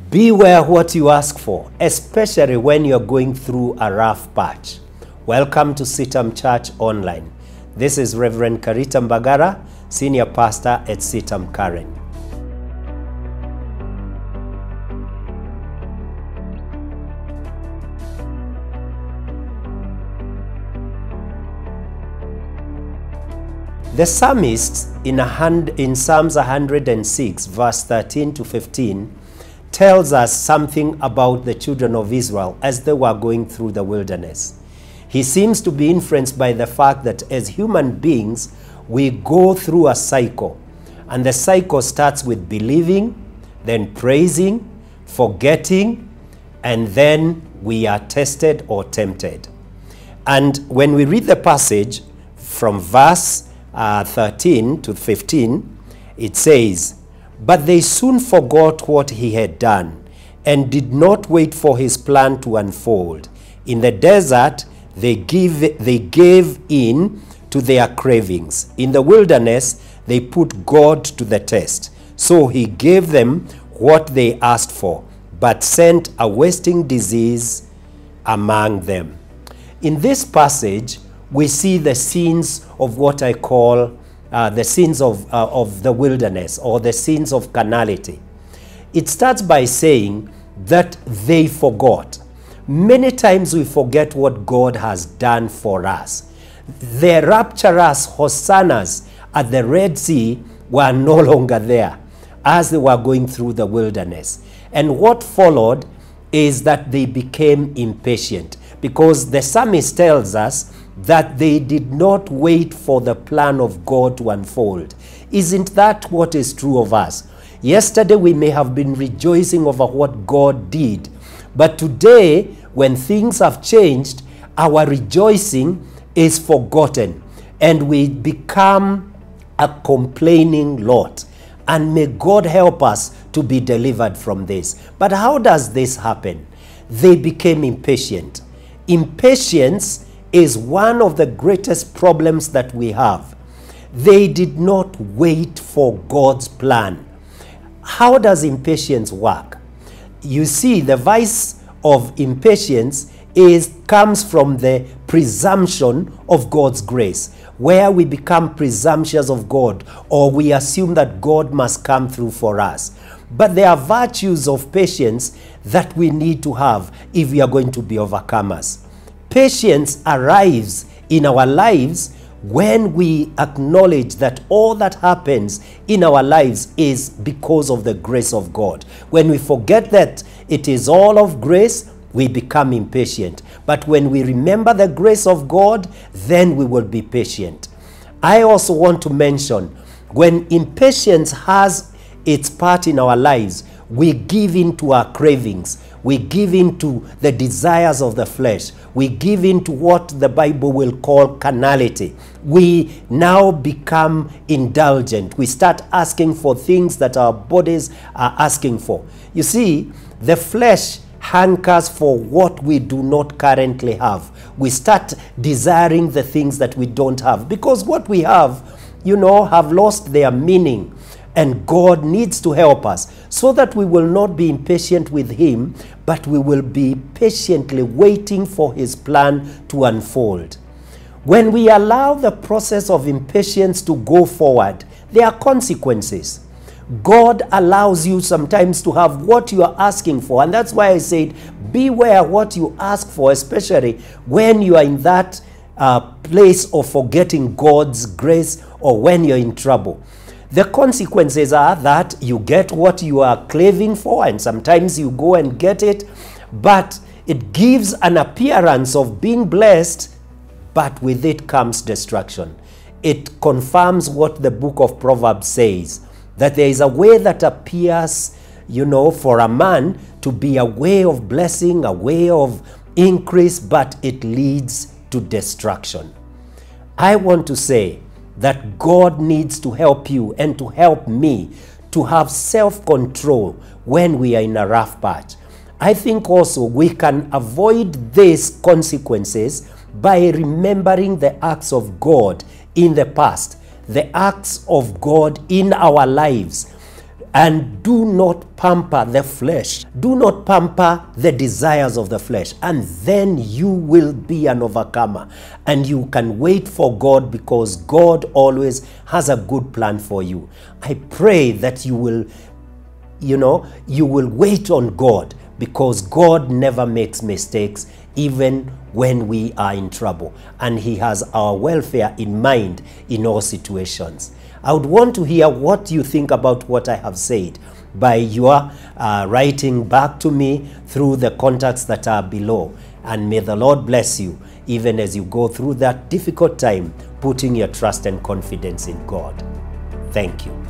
Beware what you ask for, especially when you're going through a rough patch. Welcome to CITAM Church Online. This is Reverend Karita Mbagara, Senior Pastor at CITAM Karen. The psalmist in Psalms 106, verse 13 to 15, tells us something about the children of Israel as they were going through the wilderness. He seems to be influenced by the fact that as human beings, we go through a cycle. And the cycle starts with believing, then praising, forgetting, and then we are tested or tempted. And when we read the passage from verse 13 to 15, it says, "But they soon forgot what he had done and did not wait for his plan to unfold. In the desert, they gave in to their cravings. In the wilderness, they put God to the test. So he gave them what they asked for, but sent a wasting disease among them." In this passage, we see the scenes of what I call the scenes of the wilderness, or the scenes of carnality. It starts by saying that they forgot. Many times we forget what God has done for us. The rapturous hosannas at the Red Sea were no longer there as they were going through the wilderness. And what followed is that they became impatient, because the psalmist tells us that they did not wait for the plan of God to unfold. Isn't that what is true of us? Yesterday we may have been rejoicing over what God did, but today when things have changed, our rejoicing is forgotten and we become a complaining lot. And may God help us to be delivered from this. But how does this happen? They became impatient. Impatience is one of the greatest problems that we have. They did not wait for God's plan. How does impatience work? You see, the vice of impatience comes from the presumption of God's grace, where we become presumptuous of God, or we assume that God must come through for us. But there are virtues of patience that we need to have if we are going to be overcomers. Patience arrives in our lives when we acknowledge that all that happens in our lives is because of the grace of God. When we forget that it is all of grace, we become impatient. But when we remember the grace of God, then we will be patient. I also want to mention, when impatience has its part in our lives, we give in to our cravings. We give in to the desires of the flesh. We give in to what the Bible will call carnality. We now become indulgent. We start asking for things that our bodies are asking for. You see, the flesh hankers for what we do not currently have. We start desiring the things that we don't have, because what we have, have lost their meaning. And God needs to help us so that we will not be impatient with him, but we will be patiently waiting for his plan to unfold. When we allow the process of impatience to go forward, there are consequences. God allows you sometimes to have what you are asking for. And that's why I said, beware what you ask for, especially when you are in that place of forgetting God's grace, or when you're in trouble. The consequences are that you get what you are craving for, and sometimes you go and get it, but it gives an appearance of being blessed, but with it comes destruction. It confirms what the book of Proverbs says, that there is a way that appears, for a man to be a way of blessing, a way of increase, but it leads to destruction. I want to say that God needs to help you and to help me to have self-control when we are in a rough patch. I think also we can avoid these consequences by remembering the acts of God in the past, the acts of God in our lives. And do not pamper the flesh. Do not pamper the desires of the flesh. And then you will be an overcomer. And you can wait for God, because God always has a good plan for you. I pray that you will wait on God, because God never makes mistakes, even when we are in trouble. And He has our welfare in mind in all situations. I would want to hear what you think about what I have said by your writing back to me through the contacts that are below. And may the Lord bless you even as you go through that difficult time, putting your trust and confidence in God. Thank you.